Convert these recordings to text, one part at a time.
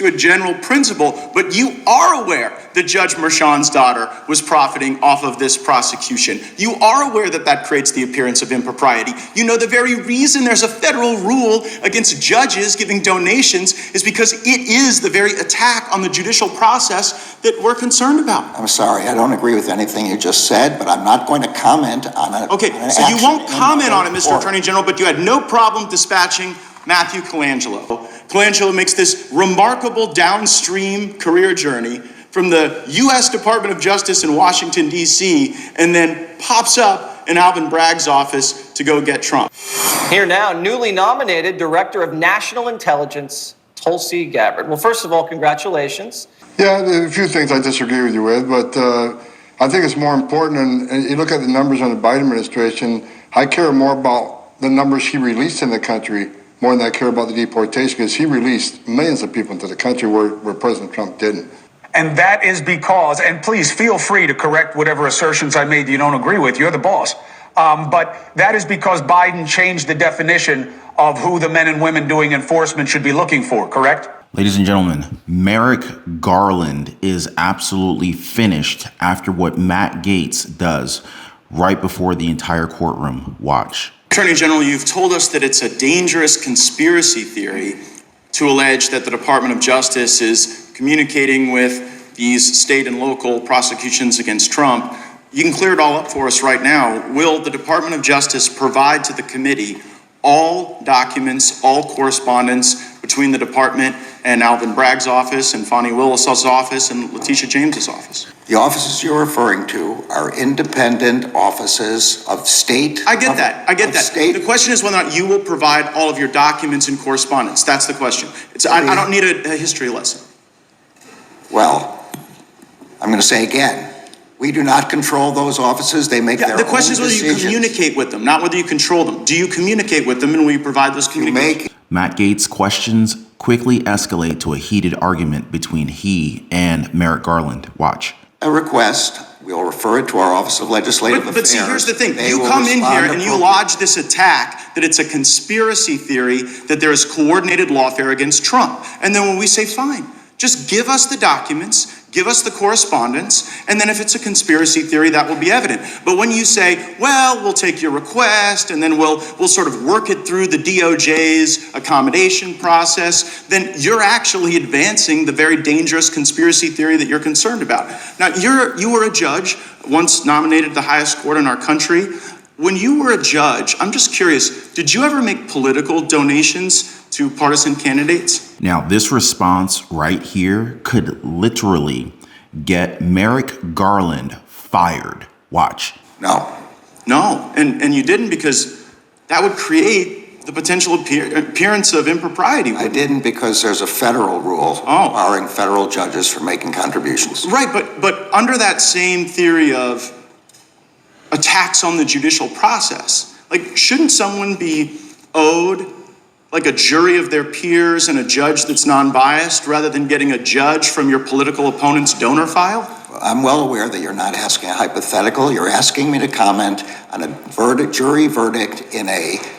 to a general principle, but you are aware that Judge Merchan's daughter was profiting off of this prosecution. You are aware that that creates the appearance of impropriety. You know the very reason there's a federal rule against judges giving donations is because it is the very attack on the judicial process that we're concerned about. I'm sorry, I don't agree with anything you just said, but I'm not going to comment on it. Okay, so you won't comment on it, Mr. Attorney General, but you had no problem dispatching Matthew Colangelo. Colangelo makes this remarkable downstream career journey from the U.S. Department of Justice in Washington, D.C., and then pops up in Alvin Bragg's office to go get Trump. Here now, newly nominated Director of National Intelligence, Tulsi Gabbard. Well, first of all, congratulations. Yeah, there are a few things I disagree with you with, but I think it's more important, and you look at the numbers on the Biden administration, I care more about the numbers he released in the country more than I care about the deportation, because he released millions of people into the country where President Trump didn't. And that is because, and please feel free to correct whatever assertions I made you don't agree with, you're the boss. But that is because Biden changed the definition of who the men and women doing enforcement should be looking for, correct? Ladies and gentlemen, Merrick Garland is absolutely finished after what Matt Gaetz does right before the entire courtroom. Watch. Attorney General, you've told us that it's a dangerous conspiracy theory to allege that the Department of Justice is communicating with these state and local prosecutions against Trump. You can clear it all up for us right now. Will the Department of Justice provide to the committee all documents, all correspondence between the department and Alvin Bragg's office and Fonnie Willis's office and Letitia James's office? The offices you're referring to are independent offices of state. I get that. The question is whether or not you will provide all of your documents and correspondence. That's the question. I don't need a history lesson. Well, I'm going to say again, we do not control those offices. They make their own decisions. The question is whether you communicate with them, not whether you control them. Do you communicate with them, and will you provide those communications? Matt Gaetz' questions quickly escalate to a heated argument between he and Merrick Garland. Watch. A request, we'll refer it to our Office of Legislative Affairs. But see, here's the thing. You come in here and you lodge this attack that it's a conspiracy theory, that there is coordinated lawfare against Trump. And then when we say, fine, just give us the documents, give us the correspondence, and then if it's a conspiracy theory, that will be evident. But when you say, well, we'll take your request, and then we'll sort of work it through the DOJ's accommodation process, then you're actually advancing the very dangerous conspiracy theory that you're concerned about. Now, you were a judge, once nominated to the highest court in our country. When you were a judge, I'm just curious, did you ever make political donations to partisan candidates? Now, this response right here could literally get Merrick Garland fired. Watch. No. And you didn't, because that would create the potential appearance of impropriety. I didn't, because there's a federal rule barring federal judges from making contributions. Right, but under that same theory of attacks on the judicial process, like, shouldn't someone be owed like a jury of their peers and a judge that's non-biased rather than getting a judge from your political opponent's donor file? I'm well aware that you're not asking a hypothetical. You're asking me to comment on a jury verdict in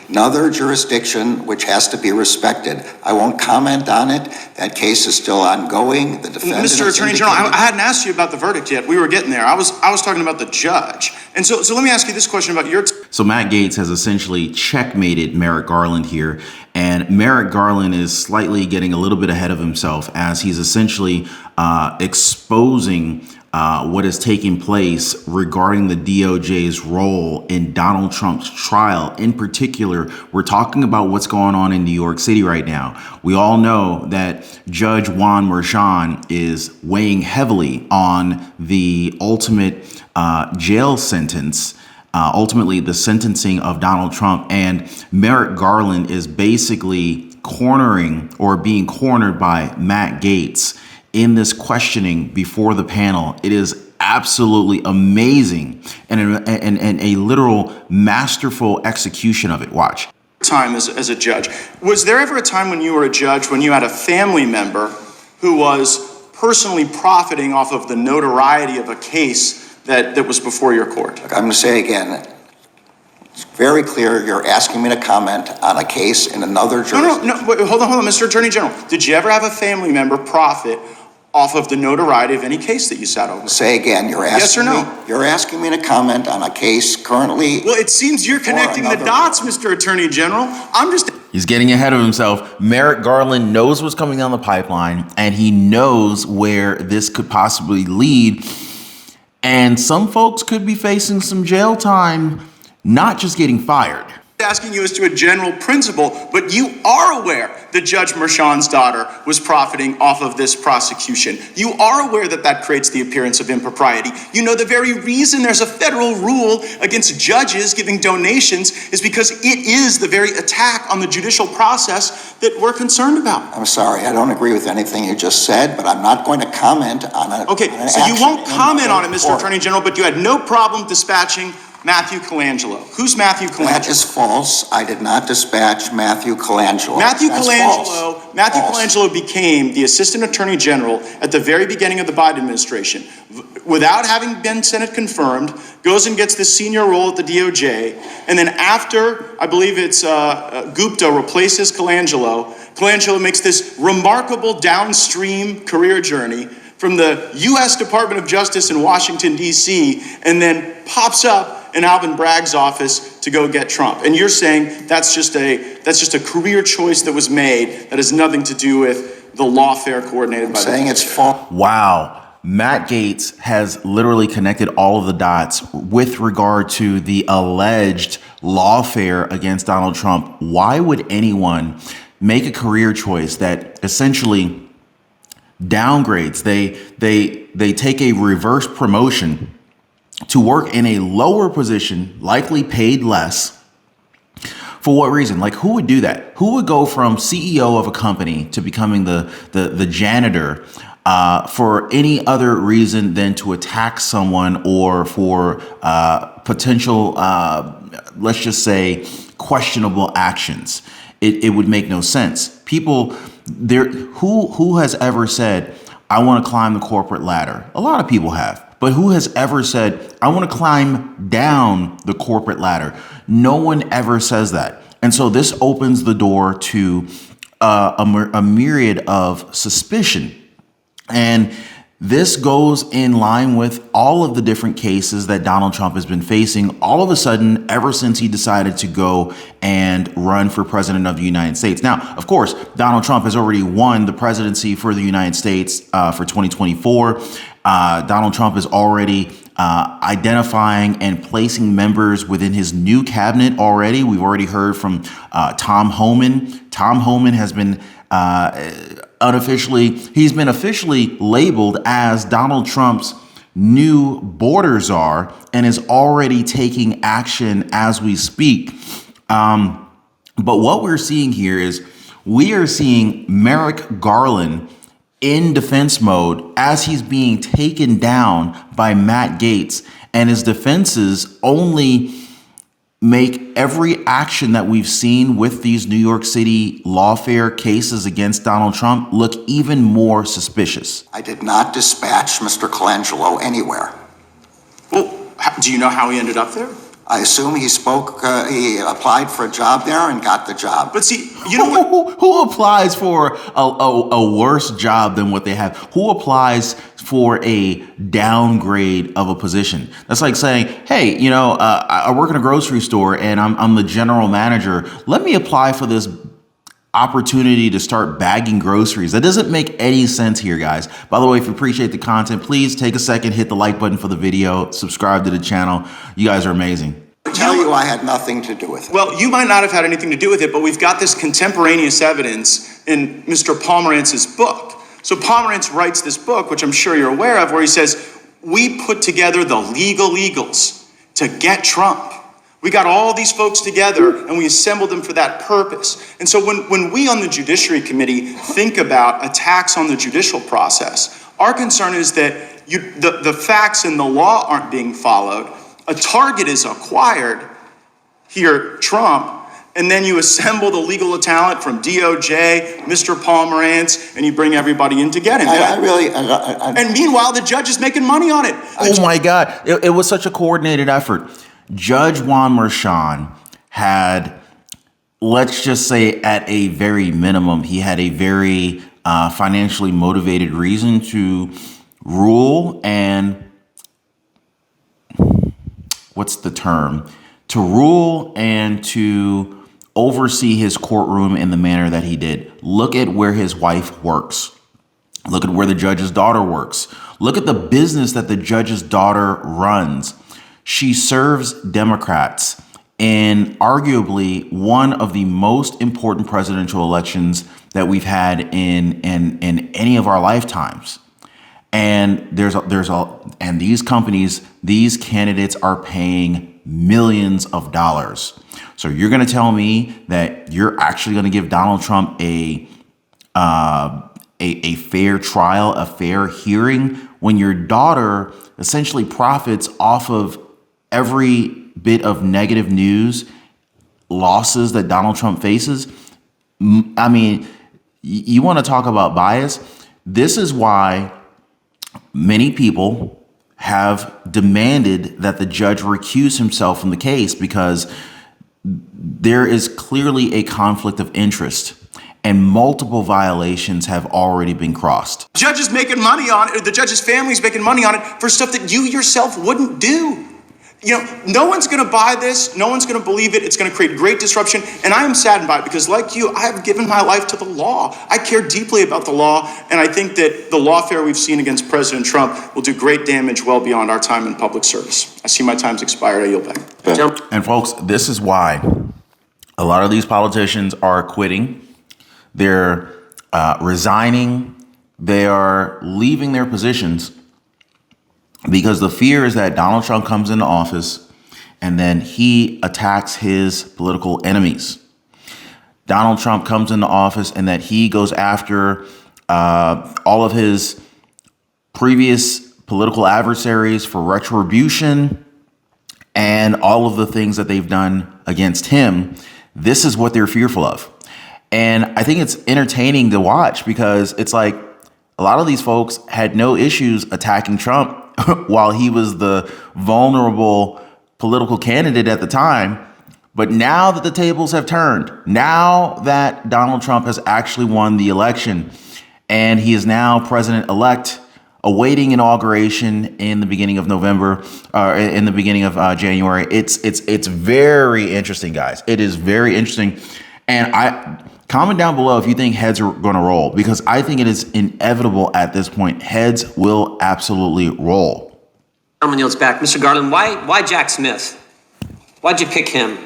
another jurisdiction which has to be respected. I won't comment on it. That case is still ongoing. The defendant Mr. Attorney General, I hadn't asked you about the verdict yet. We were getting there. I was talking about the judge. And so let me ask you this question about your... So Matt Gaetz has essentially checkmated Merrick Garland here, and Merrick Garland is slightly getting a little bit ahead of himself as he's essentially exposing what is taking place regarding the DOJ's role in Donald Trump's trial. In particular, we're talking about what's going on in New York City right now. We all know that Judge Juan Merchan is weighing heavily on the ultimate jail sentence, ultimately the sentencing of Donald Trump. And Merrick Garland is basically cornering or being cornered by Matt Gaetz in this questioning before the panel. It is absolutely amazing and a literal masterful execution of it. Watch. Time as a judge. Was there ever a time when you were a judge when you had a family member who was personally profiting off of the notoriety of a case that was before your court? Look, I'm going to say again, It's very clear you're asking me to comment on a case in another jurisdiction. No, wait, hold on, Mr. Attorney General. Did you ever have a family member profit off of the notoriety of any case that you sat over? Say again, you're asking Yes or no? me, you're asking me to comment on a case currently. Well, it seems you're connecting the dots, Mr. Attorney General. I'm just... He's getting ahead of himself. Merrick Garland knows what's coming down the pipeline, and he knows where this could possibly lead. And some folks could be facing some jail time, not just getting fired. Asking you as to a general principle, but you are aware that Judge Merchan's daughter was profiting off of this prosecution. You are aware that that creates the appearance of impropriety. You know the very reason there's a federal rule against judges giving donations is because it is the very attack on the judicial process that we're concerned about. I'm sorry, I don't agree with anything you just said, but I'm not going to comment on it. Okay, so you won't comment on it, Mr. Attorney General, but you had no problem dispatching Matthew Colangelo. Who's Matthew Colangelo? That is false. I did not dispatch Matthew Colangelo. Matthew That's Colangelo, false. Matthew False. Colangelo became the Assistant Attorney General at the very beginning of the Biden administration. Without having been Senate confirmed, goes and gets the senior role at the DOJ, and then after, I believe it's Gupta replaces Colangelo, Colangelo makes this remarkable downstream career journey from the U.S. Department of Justice in Washington, D.C., and then pops up in Alvin Bragg's office to go get Trump. And you're saying that's just a career choice that was made that has nothing to do with the lawfare coordinated by the Saying it's false. Wow. Matt Gaetz has literally connected all of the dots with regard to the alleged lawfare against Donald Trump. Why would anyone make a career choice that essentially downgrades? They take a reverse promotion to work in a lower position, likely paid less. For what reason? Like, who would do that? Who would go from CEO of a company to becoming the janitor for any other reason than to attack someone or for potential, let's just say, questionable actions? It would make no sense. People there, who has ever said, I want to climb the corporate ladder? A lot of people have. But who has ever said, I want to climb down the corporate ladder? No one ever says that. And so this opens the door to a myriad of suspicion. And this goes in line with all of the different cases that Donald Trump has been facing all of a sudden ever since he decided to go and run for president of the United States. Now, of course, Donald Trump has already won the presidency for the United States for 2024. Donald Trump is already identifying and placing members within his new cabinet already. We've already heard from Tom Homan. Tom Homan has been he's been officially labeled as Donald Trump's new border czar and is already taking action as we speak. But what we're seeing here is we are seeing Merrick Garland in defense mode as he's being taken down by Matt Gaetz, and his defenses only make every action that we've seen with these New York City lawfare cases against Donald Trump look even more suspicious. I did not dispatch Mr. Colangelo anywhere. Well, do you know how he ended up there? I assume he applied for a job there and got the job. But see, you know what? Who applies for a worse job than what they have? Who applies for a downgrade of a position? That's like saying, hey, I work in a grocery store and I'm the general manager. Let me apply for this opportunity to start bagging groceries. That doesn't make any sense here, guys. By the way, if you appreciate the content, please take a second, hit the like button for the video, subscribe to the channel. You guys are amazing. I tell you I had nothing to do with it. Well, you might not have had anything to do with it, but we've got this contemporaneous evidence in Mr. Pomerantz's book. So Pomerantz writes this book, which I'm sure you're aware of, where he says, we put together the legal eagles to get Trump. We got all these folks together and we assembled them for that purpose. And so when we on the Judiciary Committee think about attacks on the judicial process, our concern is that the facts and the law aren't being followed. A target is acquired, here, Trump, and then you assemble the legal talent from DOJ, Mr. Pomerantz, and you bring everybody in to get him. I And meanwhile, the judge is making money on it. Oh my God, it was such a coordinated effort. Judge Juan Merchan had, let's just say at a very minimum, he had a very financially motivated reason to rule and what's the term? To rule and to oversee his courtroom in the manner that he did. Look at where his wife works. Look at where the judge's daughter works. Look at the business that the judge's daughter runs. She serves Democrats in arguably one of the most important presidential elections that we've had in any of our lifetimes. And and these companies, these candidates are paying millions of dollars. So you're going to tell me that you're actually going to give Donald Trump a fair trial, a fair hearing, when your daughter essentially profits off of every bit of negative news, losses that Donald Trump faces? I mean, you want to talk about bias? This is why many people have demanded that the judge recuse himself from the case, because there is clearly a conflict of interest and multiple violations have already been crossed. The judge is making money on it, or the judge's family's making money on it for stuff that you yourself wouldn't do. You know, no one's going to buy this. No one's going to believe it. It's going to create great disruption. And I am saddened by it because, like you, I have given my life to the law. I care deeply about the law. And I think that the lawfare we've seen against President Trump will do great damage well beyond our time in public service. I see my time's expired. I yield back. And folks, this is why a lot of these politicians are quitting. They're resigning. They are leaving their positions, because the fear is that Donald Trump comes into office and then he attacks his political enemies. Donald Trump comes into office and that he goes after all of his previous political adversaries for retribution and all of the things that they've done against him. This is what they're fearful of. And I think it's entertaining to watch, because it's like a lot of these folks had no issues attacking Trump while he was the vulnerable political candidate at the time. But now that the tables have turned, now that Donald Trump has actually won the election and he is now president-elect, awaiting inauguration in the beginning of November, in the beginning of January, it's very interesting, guys. It is very interesting. And comment down below if you think heads are going to roll, because I think it is inevitable at this point. Heads will absolutely roll. Gentleman yields back. Mr. Garland, why Jack Smith? Why'd you pick him?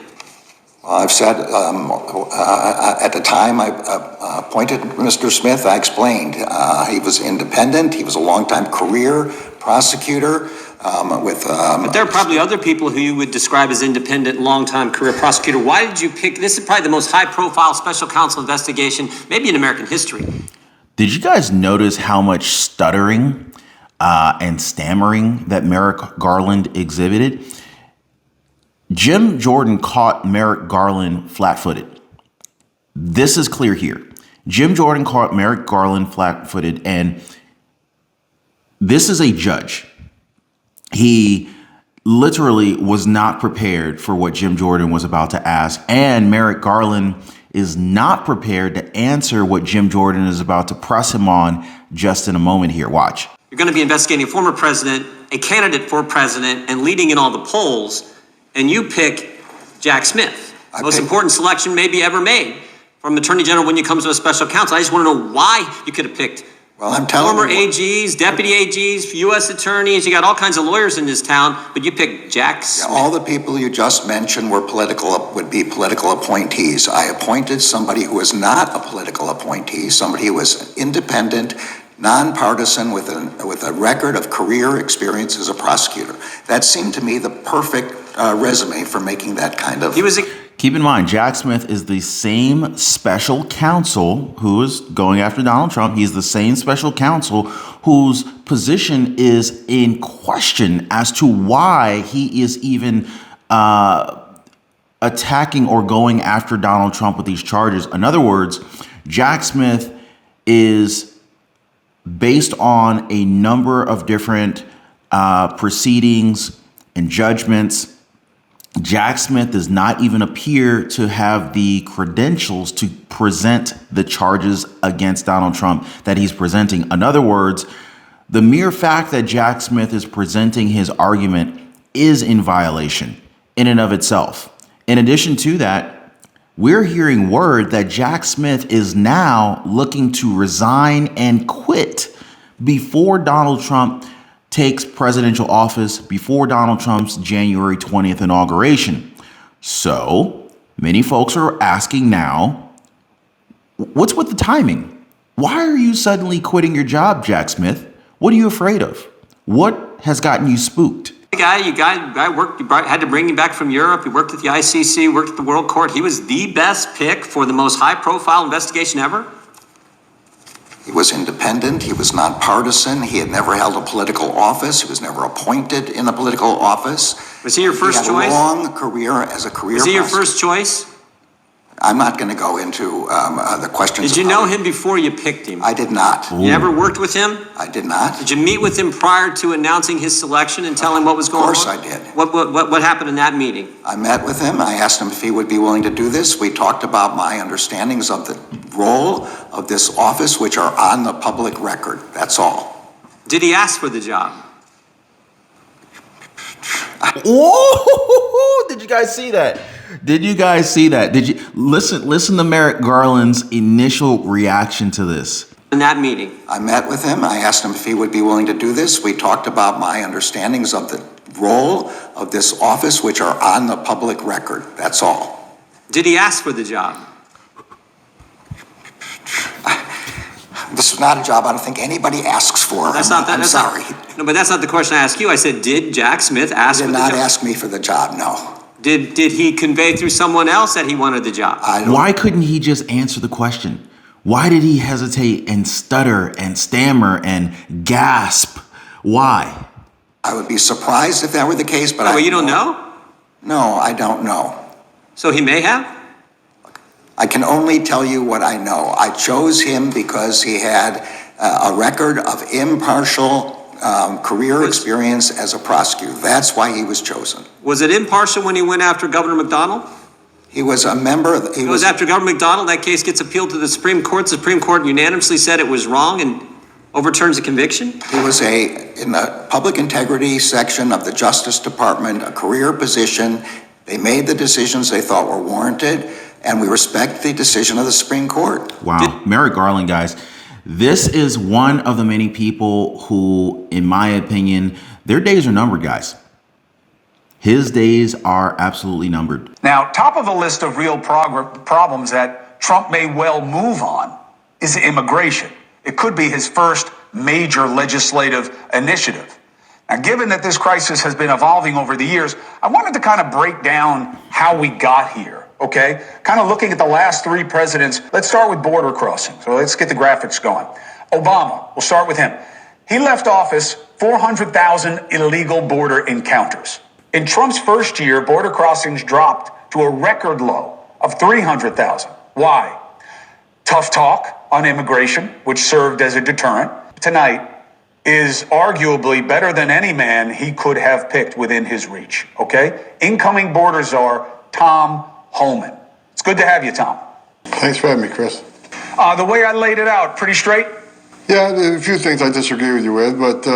I've said at the time I appointed Mr. Smith, I explained he was independent. He was a longtime career prosecutor. But there are probably other people who you would describe as independent, longtime career prosecutor. Why did you pick? This is probably the most high-profile special counsel investigation, maybe in American history. Did you guys notice how much stuttering and stammering that Merrick Garland exhibited? Jim Jordan caught Merrick Garland flat-footed. This is clear here. Jim Jordan caught Merrick Garland flat-footed, and this is a judge. He literally was not prepared for what Jim Jordan was about to ask, and Merrick Garland is not prepared to answer what Jim Jordan is about to press him on just in a moment here. Watch. You're going to be investigating a former president, a candidate for president, and leading in all the polls, and you pick Jack Smith. Most important selection maybe ever made from Attorney General when you come to a special counsel. I just want to know why you could have picked Well, I'm telling former you. AGs, deputy AGs, U.S. attorneys. You got all kinds of lawyers in this town, but you picked Jack Smith. All the people you just mentioned would be political appointees. I appointed somebody who was not a political appointee, somebody who was independent, nonpartisan, with a record of career experience as a prosecutor. That seemed to me the perfect resume for making that kind of. Keep in mind, Jack Smith is the same special counsel who is going after Donald Trump. He's the same special counsel whose position is in question as to why he is even attacking or going after Donald Trump with these charges. In other words, Jack Smith is based on a number of different proceedings and judgments Jack Smith does not even appear to have the credentials to present the charges against Donald Trump that he's presenting. In other words, the mere fact that Jack Smith is presenting his argument is in violation in and of itself. In addition to that, we're hearing word that Jack Smith is now looking to resign and quit before Donald Trump takes presidential office, before Donald Trump's January 20th inauguration. So many folks are asking now, what's with the timing? Why are you suddenly quitting your job, Jack Smith? What are you afraid of? What has gotten you spooked? The guy worked, had to bring him back from Europe. He worked at the ICC, worked at the World Court. He was the best pick for the most high-profile investigation ever. He was independent. He was nonpartisan. He had never held a political office. He was never appointed in a political office. Was he your first choice? He had a long career as a career. Was he your first choice? I'm not going to go into the questions. Did you know him before you picked him? I did not. You ever worked with him? I did not. Did you meet with him prior to announcing his selection and tell him what was going on? Of course I did. What happened in that meeting? I met with him. I asked him if he would be willing to do this. We talked about my understandings of the role of this office, which are on the public record. That's all. Did he ask for the job? Whoa! Did you guys see that? Did you guys see that? Did you listen to Merrick Garland's initial reaction to this? In that meeting. I met with him. I asked him if he would be willing to do this. We talked about my understandings of the role of this office, which are on the public record. That's all. Did he ask for the job? This is not a job I don't think anybody asks for. I'm sorry. No, but that's not the question I asked you. I said, did Jack Smith ask for the job? He did not ask me for the job, no. Did he convey through someone else that he wanted the job? Why couldn't he just answer the question? Why did he hesitate and stutter and stammer and gasp? Why? I would be surprised if that were the case, but you don't know? No, I don't know. So he may have? I can only tell you what I know. I chose him because he had a record of impartial career experience as a prosecutor. That's why he was chosen. Was it impartial when he went after Governor McDonald? He was a member of He was after Governor McDonald. That case gets appealed to the Supreme Court. The Supreme Court unanimously said it was wrong and overturns the conviction. He was in the public integrity section of the Justice Department, a career position. They made the decisions they thought were warranted, and we respect the decision of the Supreme Court. Wow. Merrick Garland, guys. This is one of the many people who, in my opinion, their days are numbered, guys. His days are absolutely numbered. Now, top of the list of real problems that Trump may well move on is immigration. It could be his first major legislative initiative. Now, given that this crisis has been evolving over the years, I wanted to kind of break down how we got here, okay? Kind of looking at the last three presidents. Let's start with border crossing. So let's get the graphics going. Obama, we'll start with him. He left office 400,000 illegal border encounters. In Trump's first year, border crossings dropped to a record low of 300,000. Why? Tough talk on immigration, which served as a deterrent. Tonight is arguably better than any man he could have picked within his reach, okay? Incoming border czar, Tom Homan. It's good to have you, Tom. Thanks for having me, Chris. The way I laid it out, pretty straight? Yeah, there are a few things I disagree with you with, but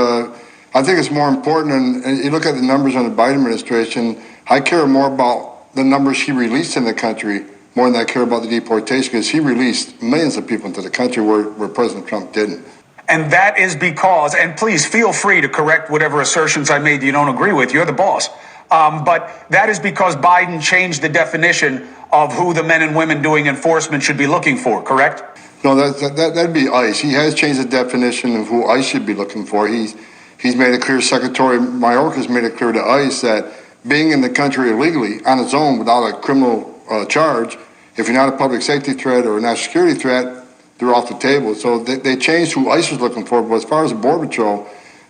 I think it's more important, and you look at the numbers on the Biden administration, I care more about the numbers he released in the country more than I care about the deportation, because he released millions of people into the country where President Trump didn't. And that is because, and please feel free to correct whatever assertions I made you don't agree with, you're the boss. But that is because Biden changed the definition of who the men and women doing enforcement should be looking for, correct? No, that'd be ICE. He has changed the definition of who ICE should be looking for. He's made it clear, Secretary Mayorkas made it clear to ICE that being in the country illegally on its own without a criminal charge, if you're not a public safety threat or a national security threat, they're off the table. So they changed who ICE was looking for. But as far as the Border Patrol,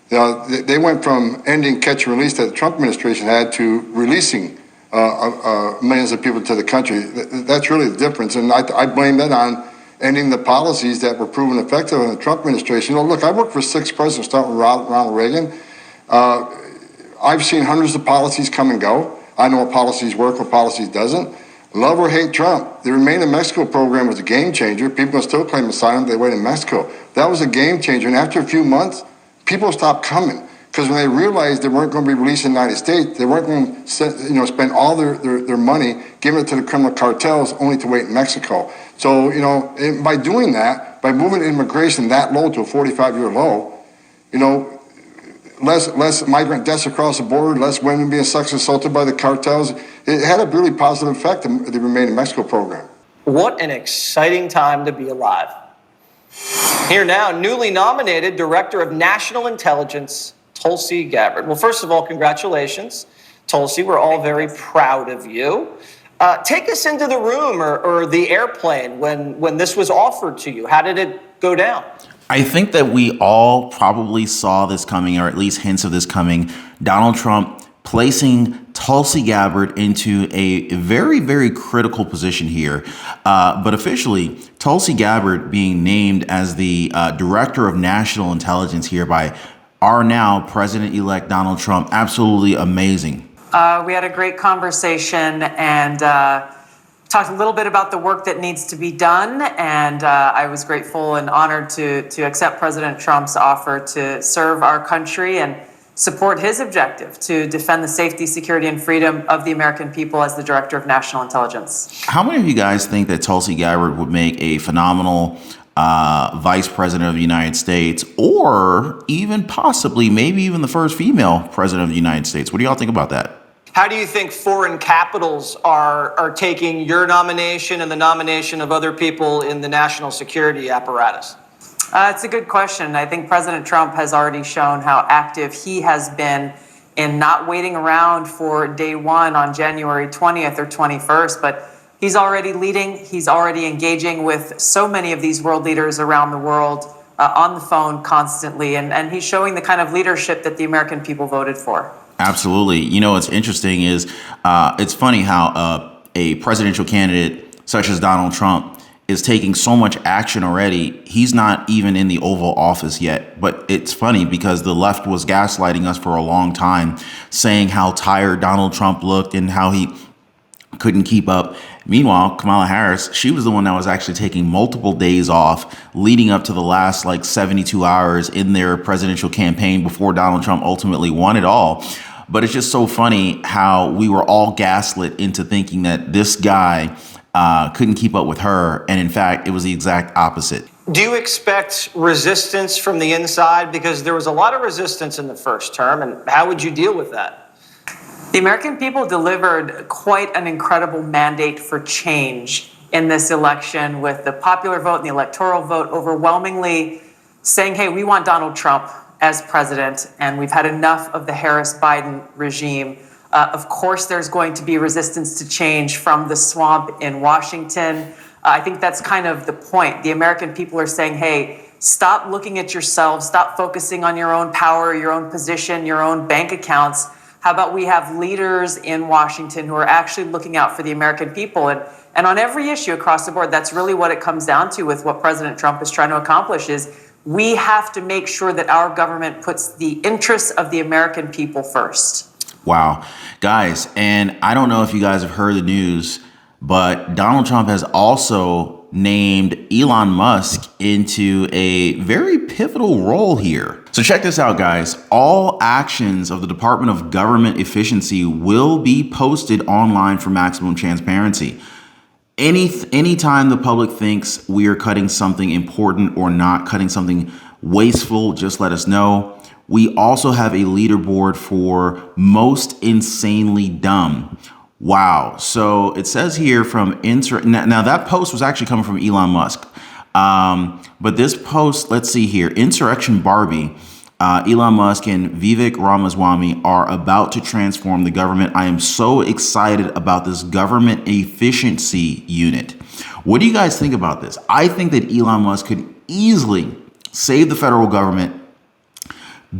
they went from ending catch and release that the Trump administration had to releasing millions of people to the country. That's really the difference. And I blame that on ending the policies that were proven effective in the Trump administration. Look, I worked for 6 presidents, starting with Ronald Reagan. I've seen hundreds of policies come and go. I know what policies work, what policies doesn't. Love or hate Trump, the Remain in Mexico program was a game changer. People still claim asylum, they wait in Mexico. That was a game changer, and after a few months, people stopped coming. Because when they realized they weren't going to be released in the United States, they weren't going to spend all their money, giving it to the criminal cartels, only to wait in Mexico. So, by doing that, by moving immigration that low to a 45-year low, less migrant deaths across the border, less women being sexually assaulted by the cartels. It had a really positive effect on the Remain in Mexico program. What an exciting time to be alive. Here now, newly nominated Director of National Intelligence, Tulsi Gabbard. Well, first of all, congratulations, Tulsi. We're all very proud of you. Take us into the room or the airplane when this was offered to you. How did it go down? I think that we all probably saw this coming, or at least hints of this coming. Donald Trump placing Tulsi Gabbard into a very, very critical position here. But officially, Tulsi Gabbard being named as the Director of National Intelligence here by our now President-elect Donald Trump. Absolutely amazing. We had a great conversation and talked a little bit about the work that needs to be done. And I was grateful and honored to accept President Trump's offer to serve our country and support his objective to defend the safety, security, and freedom of the American people as the Director of National Intelligence. How many of you guys think that Tulsi Gabbard would make a phenomenal Vice President of the United States, or even possibly maybe even the first female President of the United States? What do y'all think about that? How do you think foreign capitals are taking your nomination and the nomination of other people in the national security apparatus? It's a good question. I think President Trump has already shown how active he has been in not waiting around for day one on January 20th or 21st, but he's already leading. He's already engaging with so many of these world leaders around the world on the phone constantly. And he's showing the kind of leadership that the American people voted for. Absolutely. What's interesting is it's funny how a presidential candidate such as Donald Trump is taking so much action already. He's not even in the Oval Office yet. But it's funny because the left was gaslighting us for a long time, saying how tired Donald Trump looked and how he couldn't keep up. Meanwhile, Kamala Harris, she was the one that was actually taking multiple days off leading up to the last 72 hours in their presidential campaign before Donald Trump ultimately won it all. But it's just so funny how we were all gaslit into thinking that this guy couldn't keep up with her. And in fact, it was the exact opposite. Do you expect resistance from the inside? Because there was a lot of resistance in the first term. And how would you deal with that? The American people delivered quite an incredible mandate for change in this election, with the popular vote and the electoral vote overwhelmingly saying, hey, we want Donald Trump as president, and we've had enough of the Harris-Biden regime. Of course, there's going to be resistance to change from the swamp in Washington. I think that's kind of the point. The American people are saying, hey, stop looking at yourselves, stop focusing on your own power, your own position, your own bank accounts. How about we have leaders in Washington who are actually looking out for the American people? And on every issue across the board, that's really what it comes down to with what President Trump is trying to accomplish is we have to make sure that our government puts the interests of the American people first. Wow. Guys, and I don't know if you guys have heard the news, but Donald Trump has also named Elon Musk into a very pivotal role here. So check this out, guys. All actions of the Department of Government Efficiency will be posted online for maximum transparency. Anytime the public thinks we are cutting something important or not cutting something wasteful, just let us know. We also have a leaderboard for most insanely dumb. Wow. So it says here from now that post was actually coming from Elon Musk. But this post, let's see here, Insurrection Barbie, Elon Musk and Vivek Ramaswamy are about to transform the government. I am so excited about this government efficiency unit. What do you guys think about this? I think that Elon Musk could easily save the federal government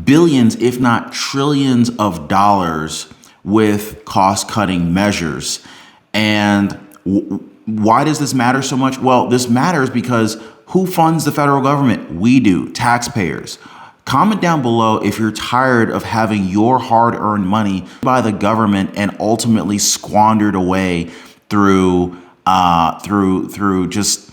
billions, if not trillions of dollars with cost-cutting measures. And why does this matter so much? Well, this matters because who funds the federal government? We do, taxpayers. Comment down below if you're tired of having your hard-earned money by the government and ultimately squandered away through just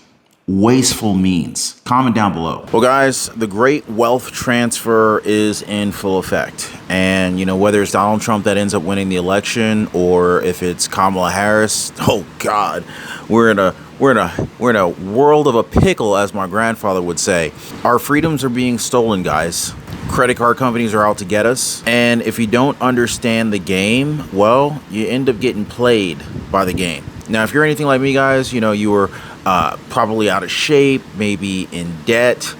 wasteful means. Comment down below. Well, guys, the great wealth transfer is in full effect. And, you know, whether it's Donald Trump that ends up winning the election or if it's Kamala Harris, oh God, we're in a world of a pickle, as my grandfather would say. Our freedoms are being stolen, guys. Credit card companies are out to get us. And if you don't understand the game, well, you end up getting played by the game. Now, if you're anything like me, guys, you know, you were probably out of shape, maybe in debt,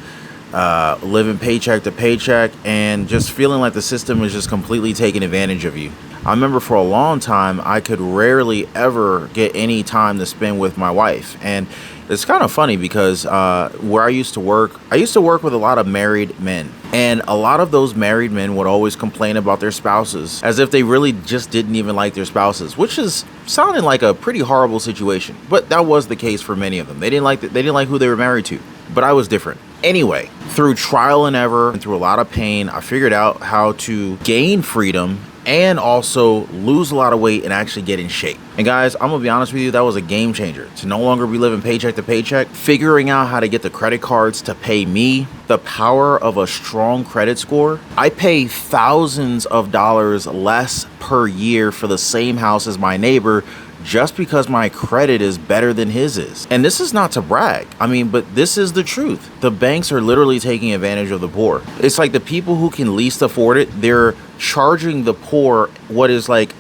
living paycheck to paycheck, and just feeling like the system is just completely taking advantage of you. I remember for a long time, I could rarely ever get any time to spend with my wife. And it's kind of funny because where I used to work with a lot of married men. And a lot of those married men would always complain about their spouses as if they really just didn't even like their spouses, which is sounding like a pretty horrible situation. But that was the case for many of them. They didn't like who they were married to. But I was different. Anyway, through trial and error and through a lot of pain, I figured out how to gain freedom and also lose a lot of weight and actually get in shape. And guys, I'm gonna be honest with you, that was a game changer. To no longer be living paycheck to paycheck, figuring out how to get the credit cards to pay me, the power of a strong credit score. I pay thousands of dollars less per year for the same house as my neighbor just because my credit is better than his is. And this is not to brag. I mean, but this is the truth. The banks are literally taking advantage of the poor. It's like the people who can least afford it, they're charging the poor what is like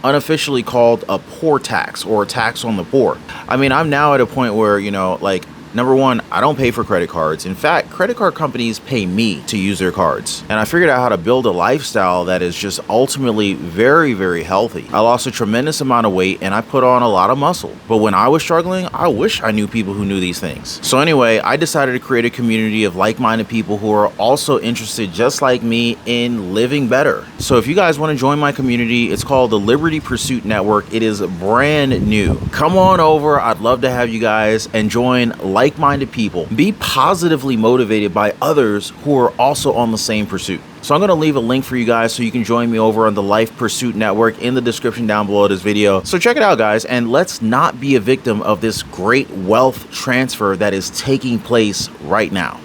unofficially called a poor tax or a tax on the poor. I mean, I'm now at a point where, you know, like, number one, I don't pay for credit cards. In fact, credit card companies pay me to use their cards. And I figured out how to build a lifestyle that is just ultimately very, very healthy. I lost a tremendous amount of weight and I put on a lot of muscle. But when I was struggling, I wish I knew people who knew these things. So anyway, I decided to create a community of like-minded people who are also interested, just like me, in living better. So if you guys want to join my community, it's called the Liberty Pursuit Network. It is brand new. Come on over. I'd love to have you guys and join like-minded people. Be positively motivated by others who are also on the same pursuit. So I'm going to leave a link for you guys so you can join me over on the Life Pursuit Network in the description down below this video. So check it out, guys, and let's not be a victim of this great wealth transfer that is taking place right now.